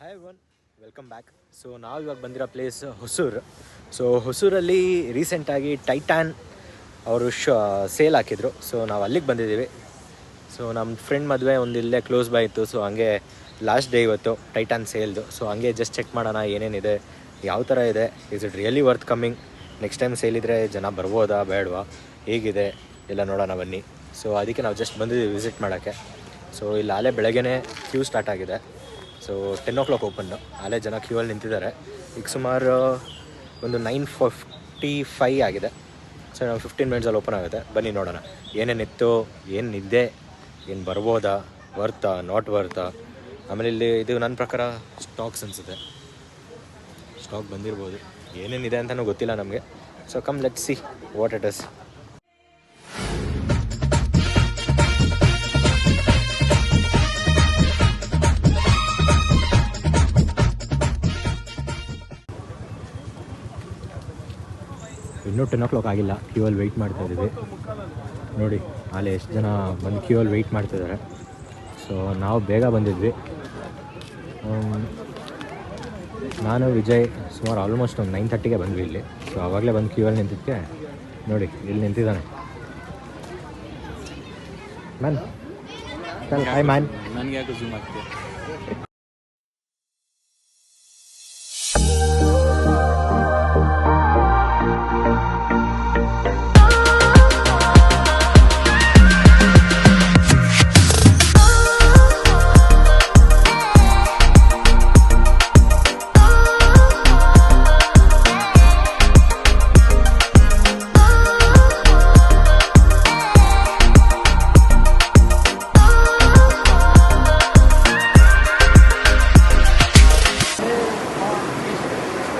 Hi one welcome back. So ನಾವು ಇವಾಗ ಬಂದಿರೋ ಪ್ಲೇಸ್ ಹೊಸೂರು. ಸೊ ಹೊಸೂರಲ್ಲಿ ರೀಸೆಂಟಾಗಿ ಟೈಟಾನ್ ಅವರು ಸೇಲ್ ಹಾಕಿದ್ರು. ಸೊ ನಾವು ಅಲ್ಲಿಗೆ ಬಂದಿದ್ದೀವಿ. ಸೊ ನಮ್ಮ ಫ್ರೆಂಡ್ ಮದುವೆ ಒಂದು ಇಲ್ಲೇ ಕ್ಲೋಸ್ ಬೈ ಇತ್ತು. ಸೊ ಹಂಗೆ ಲಾಸ್ಟ್ ಡೇ ಇವತ್ತು ಟೈಟಾನ್ ಸೇಲ್ದು. ಸೊ ಹಂಗೆ ಜಸ್ಟ್ ಚೆಕ್ ಮಾಡೋಣ ಏನೇನಿದೆ, ಯಾವ ಥರ ಇದೆ, is it really worth coming, next time sale ಇದ್ದರೆ ಜನ ಬರ್ಬೋದಾ ಬೇಡವಾ, ಹೇಗಿದೆ ಎಲ್ಲ ನೋಡೋಣ ಬನ್ನಿ. ಸೊ ಅದಕ್ಕೆ ನಾವು ಜಸ್ಟ್ ಬಂದಿದ್ದೀವಿ ವಿಸಿಟ್ ಮಾಡೋಕ್ಕೆ. ಸೊ ಇಲ್ಲಿ ಆಲೇ ಬೆಳಗ್ಗೆ ಕ್ಯೂ ಸ್ಟಾರ್ಟ್ ಆಗಿದೆ. So 10 o'clock open. ಆಲೇ ಜನ ಕ್ಯೂ ಅಲ್ಲಿ ನಿಂತಿದ್ದಾರೆ. ಈಗ ಸುಮಾರು ಒಂದು 9:45 ಆಗಿದೆ. ಸೊ ನಾವು 15 minutesಲ್ಲಿ ಓಪನ್ ಆಗುತ್ತೆ. ಬನ್ನಿ ನೋಡೋಣ ಏನೇನಿತ್ತು, ಏನಿದೆ, ಏನು ಬರ್ಬೋದಾ, ವರ್ತಾ ನಾಟ್ ವರ್ತಾ. ಆಮೇಲೆ ಇಲ್ಲಿ ಇದು ನನ್ನ ಪ್ರಕಾರ ಸ್ಟಾಕ್ಸ್ ಅನಿಸುತ್ತೆ, ಸ್ಟಾಕ್ ಬಂದಿರ್ಬೋದು, ಏನೇನಿದೆ ಅಂತಲೂ ಗೊತ್ತಿಲ್ಲ ನಮಗೆ. So come let's see what it is. ಇನ್ನೂ 10 o'clock ಆಗಿಲ್ಲ. ಕ್ಯೂ ಅಲ್ಲಿ ವೆಯ್ಟ್ ಮಾಡ್ತಾ ಇದ್ದೀವಿ. ನೋಡಿ ಅಲ್ಲಿ ಎಷ್ಟು ಜನ ಬಂದು ಕ್ಯೂ ಅಲ್ಲಿ ವೆಯ್ಟ್ ಮಾಡ್ತಿದ್ದಾರೆ. ಸೊ ನಾವು ಬೇಗ ಬಂದಿದ್ವಿ. ನಾನು ವಿಜಯ್ ಸುಮಾರು ಆಲ್ಮೋಸ್ಟ್ ಒಂದು 9:30ಗೆ ಬಂದ್ವಿ ಇಲ್ಲಿ. ಸೊ ಆವಾಗಲೇ ಬಂದು ಕ್ಯೂ ಅಲ್ಲಿ ನಿಂತಿದ್ದಕ್ಕೆ ನೋಡಿ ಇಲ್ಲಿ ನಿಂತಿದ್ದಾನೆ ಮ್ಯಾನ್. Hi man. ನನಗೆ ಯಾಕೆ ಝೂಮ್ ಆಗ್ತಿದೆ?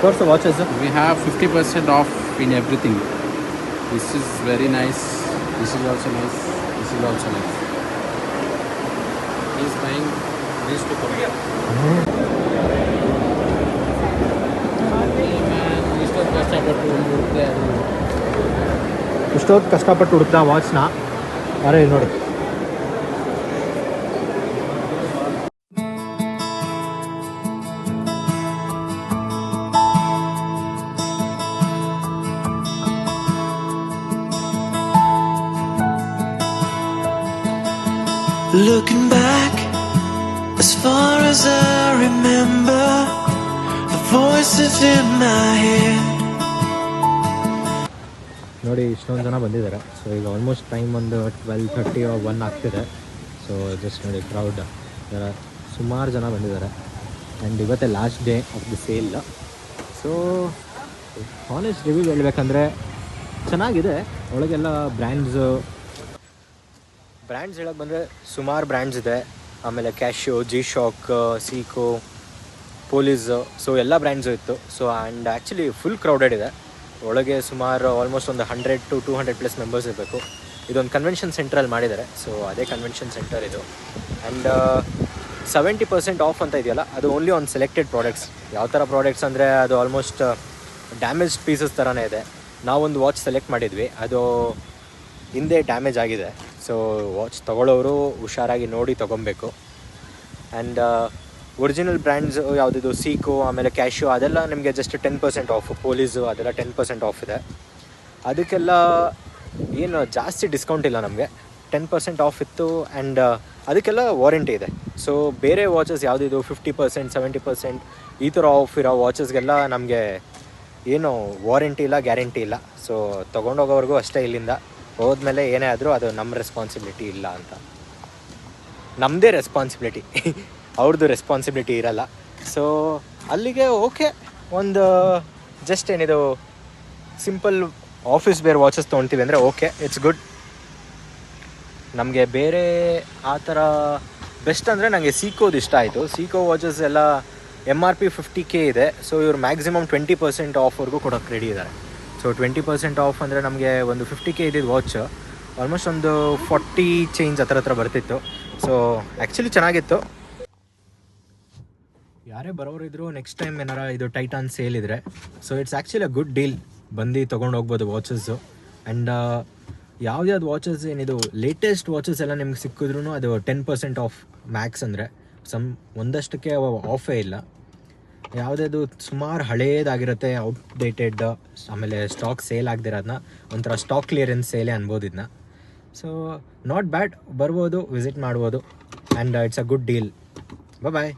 What's the watches? We have 50% off in everything. This is very nice. This is also nice. This is also nice. He is buying these two for me. ಇಷ್ಟೊತ್ತು ಕಷ್ಟಪಟ್ಟು ಹುಡುಕ್ದ ವಾಚ್ನ. ಅರೆ ನೋಡಿ, Looking back, as far as I remember, the voices in my head. ನೋಡಿ ಇಷ್ಟೊಂದು ಜನ ಬಂದಿದ್ದಾರೆ. So ಈಗ almost time ಒಂದು 12:30 or 1 ಆಗ್ತಿದೆ. ಸೊ ಜಸ್ಟ್ ನೋಡಿ ಕ್ರೌಡ್ ಸುಮಾರು ಜನ ಬಂದಿದ್ದಾರೆ. ಆ್ಯಂಡ್ ಇವತ್ತೇ last day of the sale. So honest review ಹೇಳ್ಬೇಕಂದ್ರೆ ಚೆನ್ನಾಗಿದೆ. ಒಳಗೆಲ್ಲ ಬ್ರ್ಯಾಂಡ್ಸ್ ಹೇಳಕ್ಕೆ ಬಂದರೆ ಸುಮಾರು ಬ್ರ್ಯಾಂಡ್ಸ್ ಇದೆ. ಆಮೇಲೆ ಕ್ಯಾಶಿಯೋ, ಜಿ ಶಾಕ್, ಸೀಕೋ, ಪೊಲೀಸ್, ಸೊ ಎಲ್ಲ ಬ್ರ್ಯಾಂಡ್ಸು ಇತ್ತು. So and actually full crowded ಇದೆ. ಒಳಗೆ ಸುಮಾರು ಆಲ್ಮೋಸ್ಟ್ ಒಂದು 100 to 200+ ಮೆಂಬರ್ಸ್ ಇರಬೇಕು. ಇದೊಂದು ಕನ್ವೆನ್ಷನ್ ಸೆಂಟ್ರಲ್ಲಿ ಮಾಡಿದ್ದಾರೆ. ಸೊ ಅದೇ ಕನ್ವೆನ್ಷನ್ ಸೆಂಟರ್ ಇದು. ಆ್ಯಂಡ್ 70% ಆಫ್ ಅಂತ ಇದೆಯಲ್ಲ, ಅದು ಓನ್ಲಿ ಆನ್ ಸೆಲೆಕ್ಟೆಡ್ ಪ್ರಾಡಕ್ಟ್ಸ್. ಯಾವ ಥರ ಪ್ರಾಡಕ್ಟ್ಸ್ ಅಂದರೆ ಅದು ಆಲ್ಮೋಸ್ಟ್ ಡ್ಯಾಮೇಜ್ ಪೀಸಸ್ ಥರನೇ ಇದೆ. ನಾವೊಂದು ವಾಚ್ ಸೆಲೆಕ್ಟ್ ಮಾಡಿದ್ವಿ, ಅದು ಹಿಂದೆ ಡ್ಯಾಮೇಜ್ ಆಗಿದೆ. ಸೊ ವಾಚ್ ತೊಗೊಳ್ಳೋರು ಹುಷಾರಾಗಿ ನೋಡಿ ತೊಗೊಬೇಕು. ಆ್ಯಂಡ್ ಒರಿಜಿನಲ್ ಬ್ರ್ಯಾಂಡ್ಸ್ ಯಾವುದಿದು ಸೀಕೋ, ಆಮೇಲೆ ಕ್ಯಾಶಿಯೋ, ಅದೆಲ್ಲ ನಿಮಗೆ ಜಸ್ಟ್ 10% ಆಫ್. ಪೊಲೀಸು ಅದೆಲ್ಲ 10% ಆಫ್ ಇದೆ. ಅದಕ್ಕೆಲ್ಲ ಏನು ಜಾಸ್ತಿ ಡಿಸ್ಕೌಂಟ್ ಇಲ್ಲ ನಮಗೆ, 10% ಆಫ್ ಇತ್ತು. ಆ್ಯಂಡ್ ಅದಕ್ಕೆಲ್ಲ ವಾರಂಟಿ ಇದೆ. ಸೊ ಬೇರೆ ವಾಚಸ್ ಯಾವುದಿದು 50%, 70% ಈ ಥರ ಆಫ್ ಇರೋ ವಾಚಸ್ಗೆಲ್ಲ ನಮಗೆ ಏನು ವಾರಂಟಿ ಇಲ್ಲ, ಗ್ಯಾರಂಟಿ ಇಲ್ಲ. ಸೊ ತೊಗೊಂಡೋಗೋವರೆಗೂ ಅಷ್ಟೇ. ಇಲ್ಲಿಂದ ಹೋದ್ಮೇಲೆ ಏನೇ ಆದರೂ ಅದು ನಮ್ಮ ರೆಸ್ಪಾನ್ಸಿಬಿಲಿಟಿ ಇಲ್ಲ ಅಂತ, ನಮ್ಮದೇ ರೆಸ್ಪಾನ್ಸಿಬಿಲಿಟಿ, ಅವ್ರದ್ದು ರೆಸ್ಪಾನ್ಸಿಬಿಲಿಟಿ ಇರಲ್ಲ. ಸೊ ಅಲ್ಲಿಗೆ ಓಕೆ, ಒಂದು ಜಸ್ಟ್ ಏನಿದು ಸಿಂಪಲ್ ಆಫೀಸ್ ವೇರ್ ವಾಚಸ್ ತೊಗೊಳ್ತೀವಿ ಅಂದರೆ ಓಕೆ, ಇಟ್ಸ್ ಗುಡ್. ನಮಗೆ ಬೇರೆ ಆ ಥರ ಬೆಸ್ಟ್ ಅಂದರೆ ನನಗೆ ಸೀಕೋದು ಇಷ್ಟ ಆಯಿತು. ಸೀಕೋ ವಾಚಸ್ ಎಲ್ಲ MRP 50K ಇದೆ. ಸೊ ಇವರು ಮ್ಯಾಕ್ಸಿಮಮ್ 20% ಆಫ್ವರೆಗೂ ಕೊಡೋಕ್ಕೆ ರೆಡಿ ಇದ್ದಾರೆ. ಸೊ 20% ಆಫ್ ಅಂದರೆ ನಮಗೆ ಒಂದು 50K ಇದ್ದಿದ್ದು ವಾಚ್ ಆಲ್ಮೋಸ್ಟ್ ಒಂದು 40 ಚೇಂಜ್ ಹತ್ರ ಬರ್ತಿತ್ತು. ಸೊ ಆ್ಯಕ್ಚುಲಿ ಚೆನ್ನಾಗಿತ್ತು. ಯಾರೇ ಬರೋರಿದ್ರು ನೆಕ್ಸ್ಟ್ ಟೈಮ್ ಏನಾರ ಇದು ಟೈಟಾನ್ ಸೇಲ್ ಇದ್ದರೆ, so it's actually a good deal. ಬಂದು ತೊಗೊಂಡು ಹೋಗ್ಬೋದು ವಾಚಸ್ಸು. ಆ್ಯಂಡ್ ಯಾವ್ದು ವಾಚಸ್ ಏನಿದು ಲೇಟೆಸ್ಟ್ ವಾಚಸ್ ಎಲ್ಲ ನಿಮ್ಗೆ ಸಿಕ್ಕಿದ್ರೂ ಅದು 10% ಆಫ್ ಮ್ಯಾಕ್ಸ್ ಅಂದರೆ ಒಂದಷ್ಟಕ್ಕೆ ಆಫೇ ಇಲ್ಲ. ಯಾವುದೇದು ಸುಮಾರು ಹಳೇದಾಗಿರುತ್ತೆ, ಔಟ್ಡೇಟೆಡ್, ಆಮೇಲೆ ಸ್ಟಾಕ್ ಸೇಲ್ ಆಗದಿರೋದನ್ನ ಒಂಥರ ಸ್ಟಾಕ್ ಕ್ಲಿಯರೆನ್ಸ್ ಸೇಲೇ ಅನ್ಬೋದು ಇದನ್ನ. ಸೊ ನಾಟ್ ಬ್ಯಾಡ್, ಬರ್ಬೋದು, ವಿಸಿಟ್ ಮಾಡ್ಬೋದು, and it's a good deal. Bye.